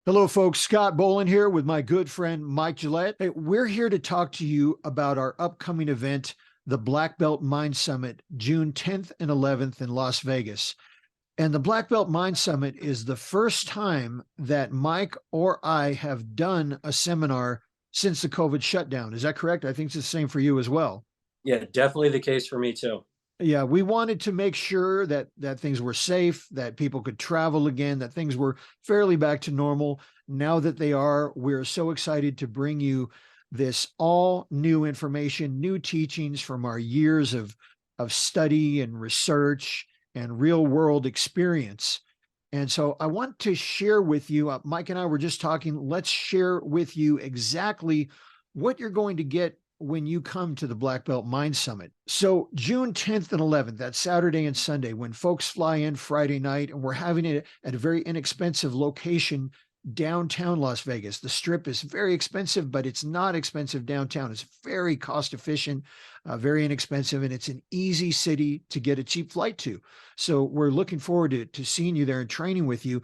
Hello, folks. Scott Bolan here with my good friend Mike Gillette. Hey, we're here to talk to you about our upcoming event, the Black Belt Mind Summit, June 10th and 11th in Las Vegas. And the Black Belt Mind Summit is the first time that Mike or I have done a seminar since the COVID shutdown. Is that correct? I think it's the same for you as well. Yeah, definitely the case for me too. Yeah, we wanted to make sure that things were safe, that people could travel again, that things were fairly back to normal. Now that they are, we're so excited to bring you this all new information, new teachings from our years of study and research and real world experience. And so I want to share with you, Mike and I were just talking, let's share with you exactly what you're going to get when you come to the Black Belt Mind Summit. So June 10th and 11th, that's Saturday and Sunday, when folks fly in Friday night, and we're having it at a very inexpensive location downtown Las Vegas. The Strip is very expensive, but it's not expensive downtown. It's very cost efficient, very inexpensive, and it's an easy city to get a cheap flight to. So we're looking forward to seeing you there and training with you.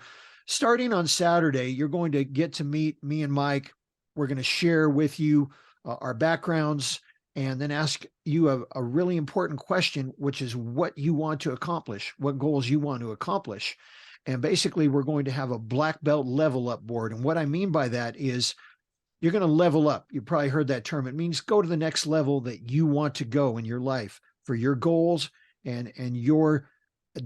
Starting on Saturday, you're going to get to meet me and Mike. We're going to share with you our backgrounds, and then ask you a really important question, which is what you want to accomplish, what goals you want to accomplish. And basically, we're going to have a black belt level up board. And what I mean by that is you're going to level up. You probably heard that term. It means go to the next level that you want to go in your life for your goals and your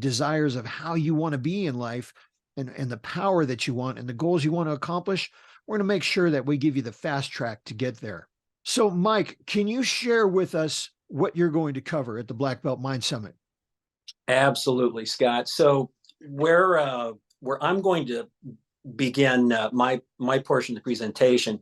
desires of how you want to be in life, and the power that you want and the goals you want to accomplish. We're going to make sure that we give you the fast track to get there. So, Mike, can you share with us what you're going to cover at the Black Belt Mind Summit? Absolutely, Scott. So where I'm going to begin my portion of the presentation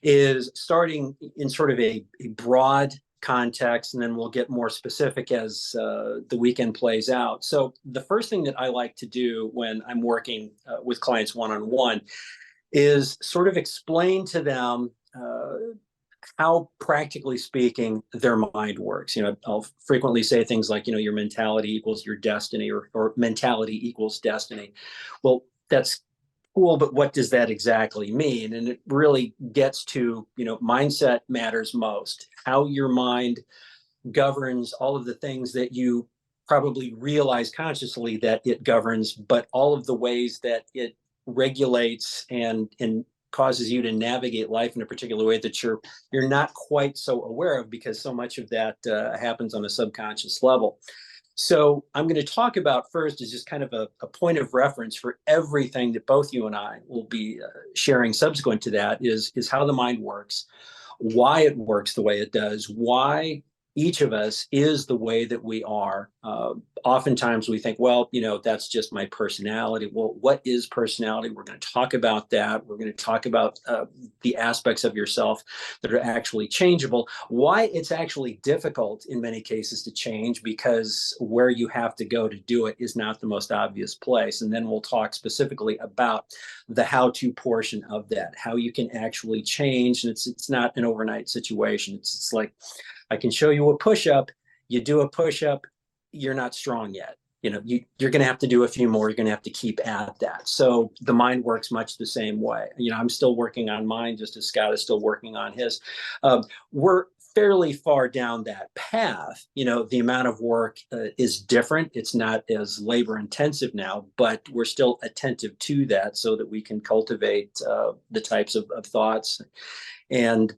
is starting in sort of a broad context, and then we'll get more specific as the weekend plays out. So the first thing that I like to do when I'm working with clients one-on-one is sort of explain to them how, practically speaking, their mind works. I'll frequently say things like, your mentality equals your destiny, or mentality equals destiny. Well, that's cool, but what does that exactly mean? And it really gets to, mindset matters most. How your mind governs all of the things that you probably realize consciously that it governs, but all of the ways that it regulates and causes you to navigate life in a particular way that you're not quite so aware of, because so much of that happens on a subconscious level. So I'm going to talk about first is just kind of a point of reference for everything that both you and I will be sharing subsequent to that is how the mind works, why it works the way it does, why each of us is the way that we are. Oftentimes we think, well, that's just my personality. Well, what is personality? We're going to talk about that. We're going to talk about the aspects of yourself that are actually changeable, why it's actually difficult in many cases to change, because where you have to go to do it is not the most obvious place. And then we'll talk specifically about the how-to portion of that, how you can actually change. And it's not an overnight situation. It's like, I can show you a push-up. You do a push-up, you're not strong yet. You're going to have to do a few more. You're going to have to keep at that. So the mind works much the same way. I'm still working on mine, just as Scott is still working on his. We're fairly far down that path. The amount of work is different. It's not as labor intensive now, but we're still attentive to that so that we can cultivate the types of thoughts and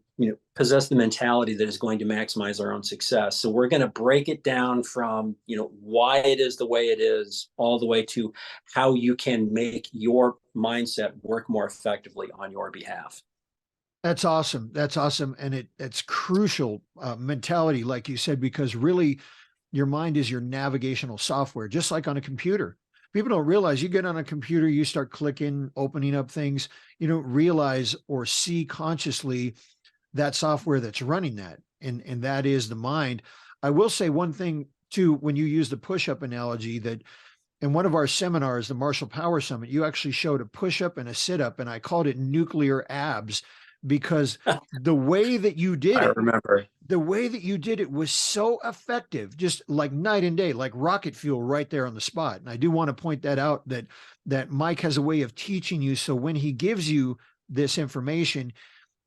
possess the mentality that is going to maximize our own success. So we're going to break it down from why it is the way it is, all the way to how you can make your mindset work more effectively on your behalf. That's awesome. That's awesome. And it's crucial mentality, like you said, because really your mind is your navigational software, just like on a computer. People don't realize you get on a computer, you start clicking, opening up things. You don't realize or see consciously that software that's running that. And that is the mind. I will say one thing too, when you use the push-up analogy, that in one of our seminars, the Martial Power Summit, you actually showed a push-up and a sit-up, and I called it nuclear abs, because the way that you did I it, remember. the way that you did it was so effective, just like night and day, like rocket fuel right there on the spot. And I do want to point that out, that Mike has a way of teaching you. So when he gives you this information,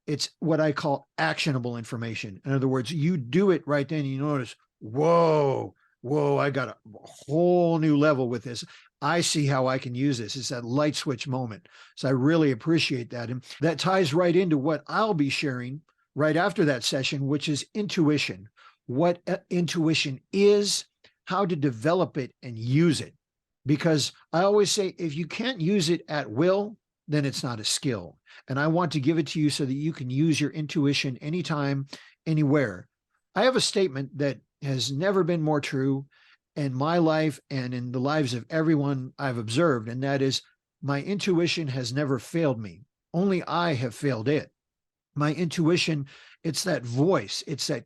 it's what I call actionable information. In other words, you do it right then, and you notice, whoa, I got a whole new level with this. I see how I can use this. It's that light switch moment. So I really appreciate that. And that ties right into what I'll be sharing right after that session, which is intuition. What intuition is, how to develop it and use it. Because I always say, if you can't use it at will, then it's not a skill. And I want to give it to you so that you can use your intuition anytime, anywhere. I have a statement that has never been more true in my life and in the lives of everyone I've observed. And that is, my intuition has never failed me. Only I have failed it. My intuition, it's that voice, it's that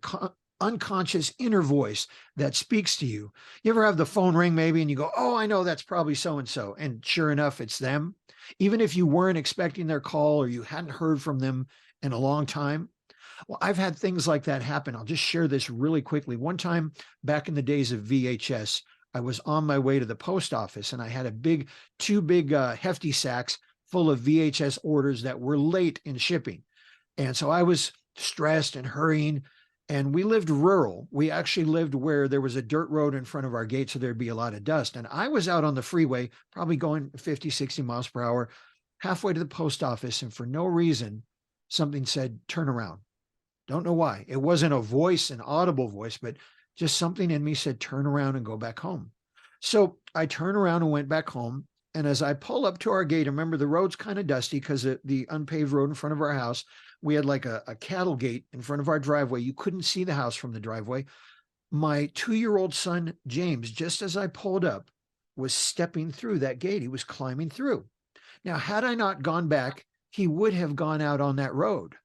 unconscious inner voice that speaks to you. You ever have the phone ring maybe and you go, oh, I know that's probably so-and-so. And sure enough, it's them. Even if you weren't expecting their call or you hadn't heard from them in a long time. Well, I've had things like that happen. I'll just share this really quickly. One time back in the days of VHS, I was on my way to the post office and I had two big hefty sacks full of VHS orders that were late in shipping. And so I was stressed and hurrying, and we lived rural. We actually lived where there was a dirt road in front of our gate, so there'd be a lot of dust. And I was out on the freeway, probably going 50, 60 miles per hour, halfway to the post office. And for no reason, something said, turn around. Don't know why. It wasn't a voice, an audible voice, but just something in me said, turn around and go back home. So I turned around and went back home. And as I pull up to our gate, remember the road's kind of dusty because the unpaved road in front of our house, we had like a cattle gate in front of our driveway. You couldn't see the house from the driveway. My 2-year-old son, James, just as I pulled up, was stepping through that gate. He was climbing through. Now, had I not gone back, he would have gone out on that road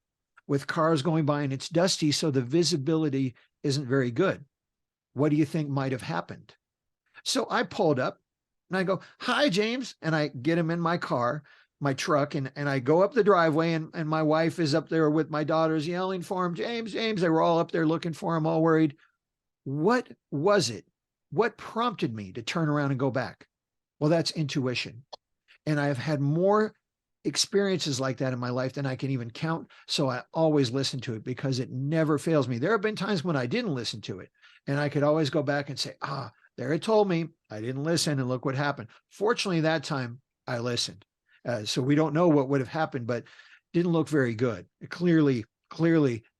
with cars going by, and it's dusty, so the visibility isn't very good. What do you think might have happened? So I pulled up and I go, hi, James. And I get him in my car, my truck, and I go up the driveway, and my wife is up there with my daughters yelling for him, James, James. They were all up there looking for him, all worried. What was it? What prompted me to turn around and go back? Well, that's intuition. And I've had more experiences like that in my life than I can even count. So I always listen to it because it never fails me. There have been times when I didn't listen to it, and I could always go back and say, there it told me, I didn't listen, and look what happened. Fortunately, that time I listened. So we don't know what would have happened, but didn't look very good. Clearly,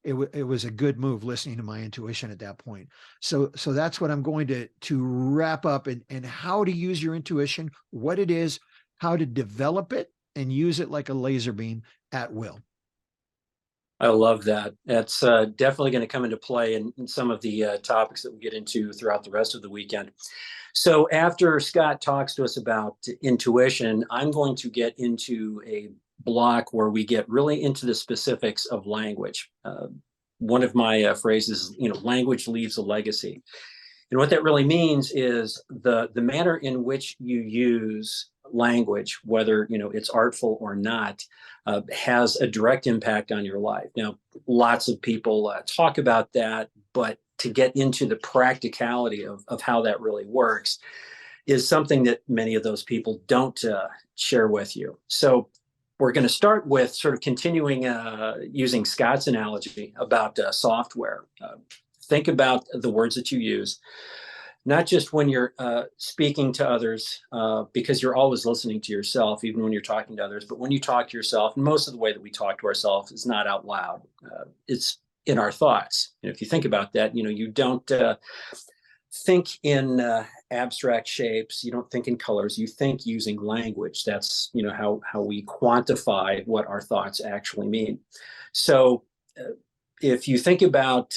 it was a good move listening to my intuition at that point. So that's what I'm going to wrap up, and how to use your intuition, what it is, how to develop it, and use it like a laser beam at will. I love that. That's definitely going to come into play in some of the topics that we get into throughout the rest of the weekend. So after Scott talks to us about intuition, I'm going to get into a block where we get really into the specifics of language. One of my phrases, language leaves a legacy. And what that really means is the manner in which you use language, whether it's artful or not, has a direct impact on your life. Now, lots of people talk about that, but to get into the practicality of how that really works is something that many of those people don't share with you. So we're going to start with sort of continuing using Scott's analogy about software. Think about the words that you use, not just when you're speaking to others, because you're always listening to yourself, even when you're talking to others, but when you talk to yourself, and most of the way that we talk to ourselves is not out loud. It's in our thoughts. And if you think about that, you don't think in abstract shapes. You don't think in colors. You think using language. That's, how we quantify what our thoughts actually mean. So if you think about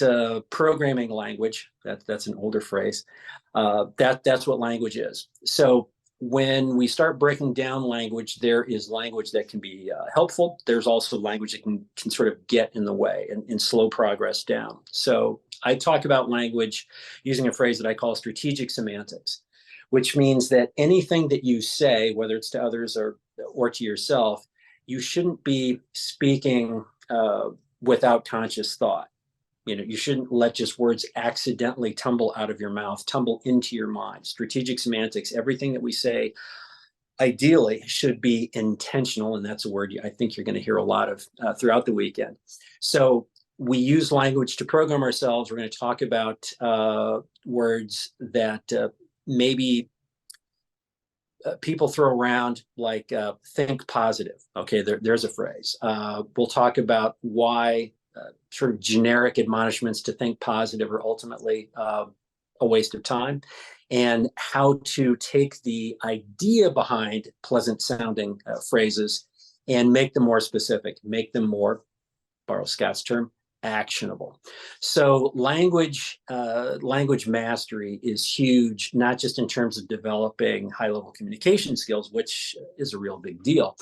programming language, that's an older phrase. That's what language is. So when we start breaking down language, there is language that can be helpful. There's also language that can sort of get in the way and slow progress down. So I talk about language using a phrase that I call strategic semantics, which means that anything that you say, whether it's to others or to yourself, you shouldn't be speaking without conscious thought. You shouldn't let just words accidentally tumble out of your mouth, tumble into your mind. Strategic semantics, everything that we say ideally should be intentional. And that's a word I think you're going to hear a lot of throughout the weekend. So we use language to program ourselves. We're going to talk about words that maybe people throw around, like think positive. Okay, there's a phrase. We'll talk about why sort of generic admonishments to think positive are ultimately a waste of time, and how to take the idea behind pleasant sounding phrases and make them more specific, make them more, borrow Scott's term, actionable. So language mastery is huge, not just in terms of developing high-level communication skills, which is a real big deal,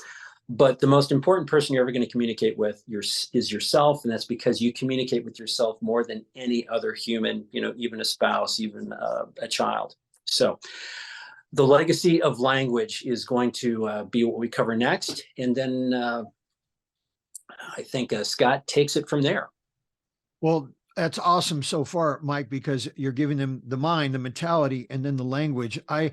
but the most important person you're ever going to communicate with is yourself, and that's because you communicate with yourself more than any other human, even a spouse, even a child. So the legacy of language is going to be what we cover next, and then I think Scott takes it from there. Well, that's awesome so far, Mike, because you're giving them the mind, the mentality, and then the language. I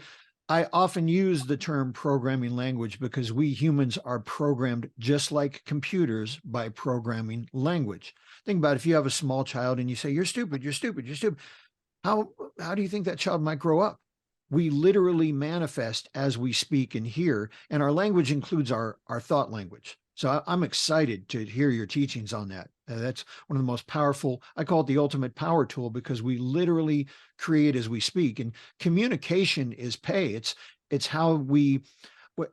often use the term programming language because we humans are programmed just like computers by programming language. Think about it. If you have a small child and you say, "You're stupid, you're stupid, you're stupid," how do you think that child might grow up? We literally manifest as we speak and hear, and our language includes our thought language. So I'm excited to hear your teachings on that. That's one of the most powerful, I call it the ultimate power tool, because we literally create as we speak. And communication is pay. It's how we,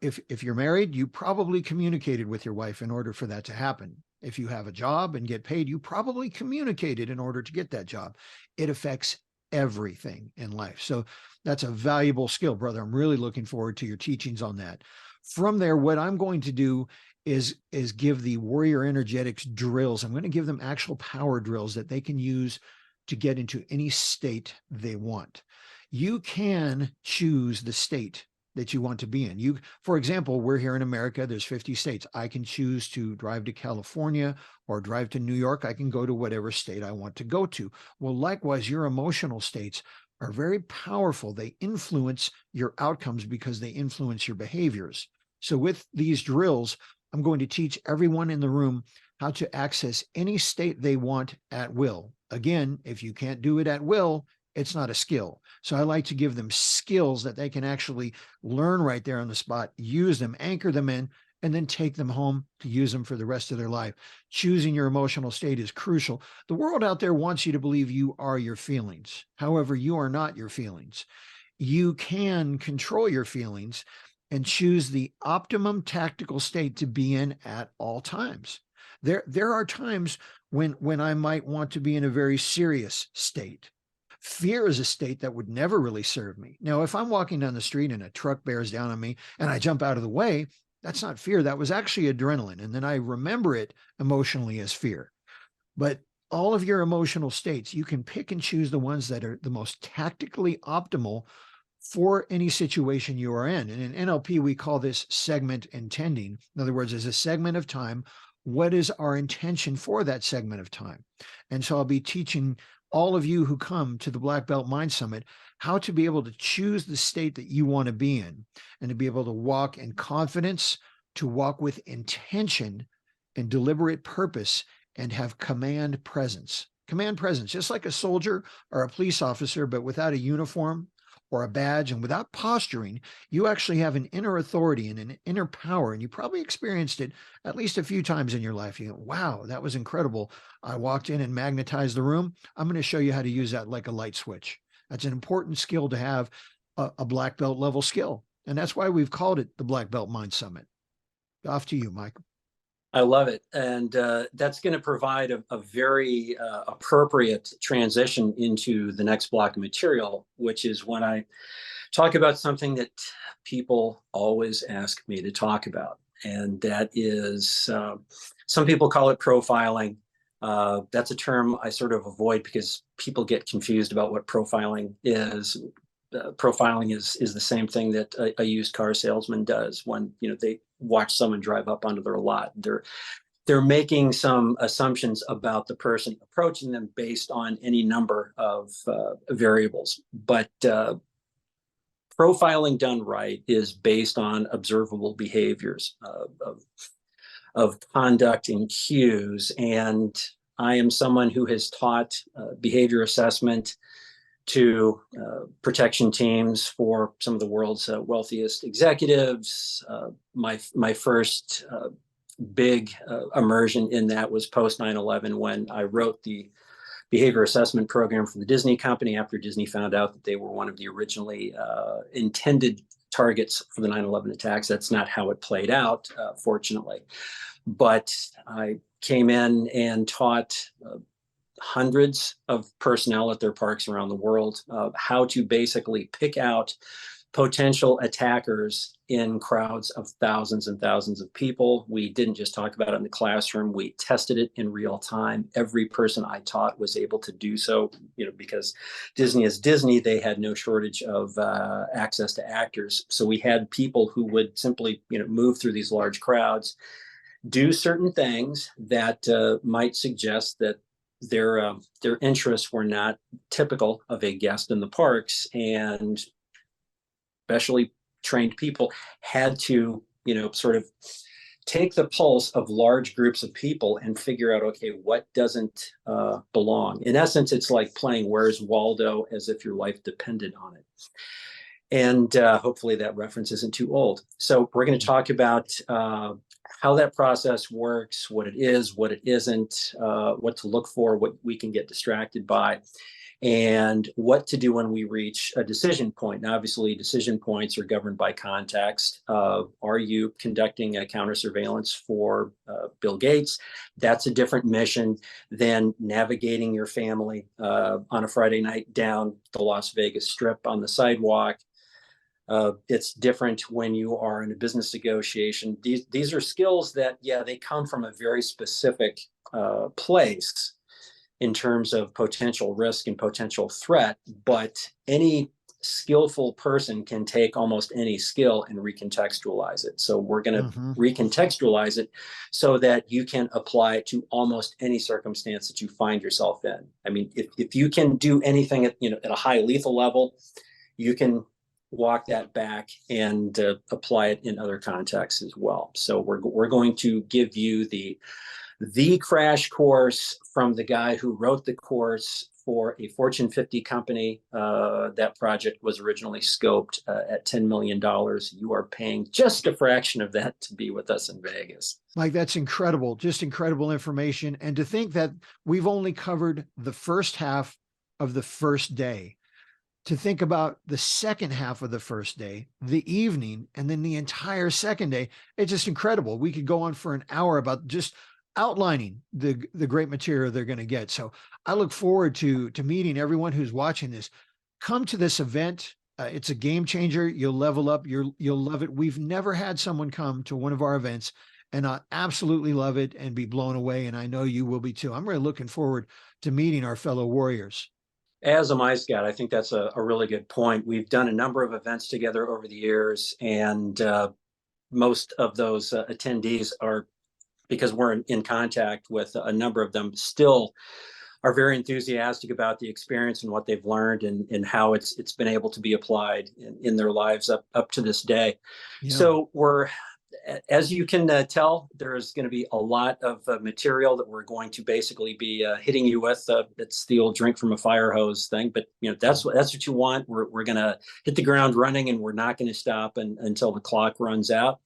if you're married, you probably communicated with your wife in order for that to happen. If you have a job and get paid, you probably communicated in order to get that job. It affects everything in life. So that's a valuable skill, brother. I'm really looking forward to your teachings on that. From there, what I'm going to do is give the warrior energetics drills. I'm going to give them actual power drills that they can use to get into any state they want. You can choose the state that you want to be in. For example, we're here in America, there's 50 states. I can choose to drive to California or drive to New York. I can go to whatever state I want to go to. Well, likewise, your emotional states are very powerful. They influence your outcomes because they influence your behaviors. So with these drills, I'm going to teach everyone in the room how to access any state they want at will. Again, if you can't do it at will, it's not a skill. So I like to give them skills that they can actually learn right there on the spot, use them, anchor them in, and then take them home to use them for the rest of their life. Choosing your emotional state is crucial. The world out there wants you to believe you are your feelings. However, you are not your feelings. You can control your feelings and choose the optimum tactical state to be in at all times. There are times when I might want to be in a very serious state. Fear is a state that would never really serve me. Now, if I'm walking down the street and a truck bears down on me and I jump out of the way, that's not fear. That was actually adrenaline. And then I remember it emotionally as fear. But all of your emotional states, you can pick and choose the ones that are the most tactically optimal for any situation you are in. And in NLP, we call this segment intending. In other words, as a segment of time, what is our intention for that segment of time? And so I'll be teaching all of you who come to the Black Belt Mind Summit how to be able to choose the state that you want to be in and to be able to walk in confidence, to walk with intention and deliberate purpose, and have command presence. Command presence, just like a soldier or a police officer, but without a uniform or a badge and without posturing, you actually have an inner authority and an inner power. And you probably experienced it at least a few times in your life. You go, wow, that was incredible. I walked in and magnetized the room. I'm going to show you how to use that like a light switch. That's an important skill to have, a black belt level skill. And that's why we've called it the Black Belt Mind Summit. Off to you, Mike. I love it. And that's going to provide a very appropriate transition into the next block of material, which is when I talk about something that people always ask me to talk about. And that is, some people call it profiling. That's a term I sort of avoid because people get confused about what profiling is. Profiling is the same thing that a used car salesman does when they watch someone drive up onto their lot. they're making some assumptions about the person approaching them based on any number of variables. But profiling done right is based on observable behaviors of conduct and cues. And I am someone who has taught behavior assessment to protection teams for some of the world's wealthiest executives. My first big immersion in that was post 9/11, when I wrote the behavior assessment program for the Disney company after Disney found out that they were one of the originally intended targets for the 9/11 attacks. That's not how it played out, fortunately. But I came in and taught hundreds of personnel at their parks around the world how to basically pick out potential attackers in crowds of thousands and thousands of people. We didn't just talk about it in the classroom, we tested it in real time. Every person I taught was able to do so, because Disney is Disney, they had no shortage of access to actors. So we had people who would simply, move through these large crowds, do certain things that might suggest that their interests were not typical of a guest in the parks, and specially trained people had to, sort of take the pulse of large groups of people and figure out, okay, what doesn't belong. In essence, it's like playing Where's Waldo as if your life depended on it. And hopefully that reference isn't too old. So we're going to talk about how that process works, what it is, what it isn't, what to look for, what we can get distracted by, and what to do when we reach a decision point. Now, obviously, decision points are governed by context. Are you conducting a counter surveillance for Bill Gates? That's a different mission than navigating your family on a Friday night down the Las Vegas Strip on the sidewalk. It's different when you are in a business negotiation. These are skills that, they come from a very specific place in terms of potential risk and potential threat, but any skillful person can take almost any skill and recontextualize it. So we're going to recontextualize it so that you can apply it to almost any circumstance that you find yourself in. I mean, if you can do anything at a high lethal level, you can walk that back and apply it in other contexts as well. So we're going to give you the crash course from the guy who wrote the course for a Fortune 50 company. That project was originally scoped at $10 million. You are paying just a fraction of that to be with us in Vegas. Mike, that's incredible. Just incredible information. And to think that we've only covered the first half of the first day, to think about the second half of the first day, the evening, and then the entire second day, it's just incredible. We could go on for an hour about just outlining the great material they're going to get. So I look forward to meeting everyone who's watching this. Come to this event. It's a game changer. You'll level up. You'll love it. We've never had someone come to one of our events and I absolutely love it and be blown away. And I know you will be too. I'm really looking forward to meeting our fellow warriors. As am I, Scott. I think that's a really good point. We've done a number of events together over the years, and most of those attendees are, because we're in contact with a number of them, still are very enthusiastic about the experience and what they've learned and how it's been able to be applied in their lives up to this day. Yeah. So as you can tell, there's going to be a lot of material that we're going to basically be hitting you with. It's the old drink from a fire hose thing, but that's what you want. We're going to hit the ground running, and we're not going to stop until the clock runs out.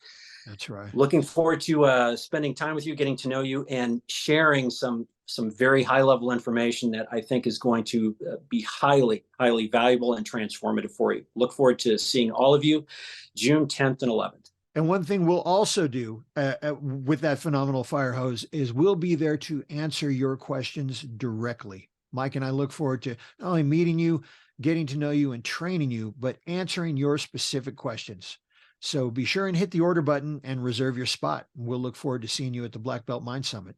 That's right. Looking forward to spending time with you, getting to know you, and sharing some very high level information that I think is going to be highly, highly valuable and transformative for you. Look forward to seeing all of you June 10th and 11th. And one thing we'll also do with that phenomenal fire hose is we'll be there to answer your questions directly. Mike and I look forward to not only meeting you, getting to know you, and training you, but answering your specific questions. So be sure and hit the order button and reserve your spot. We'll look forward to seeing you at the Black Belt Mind Summit.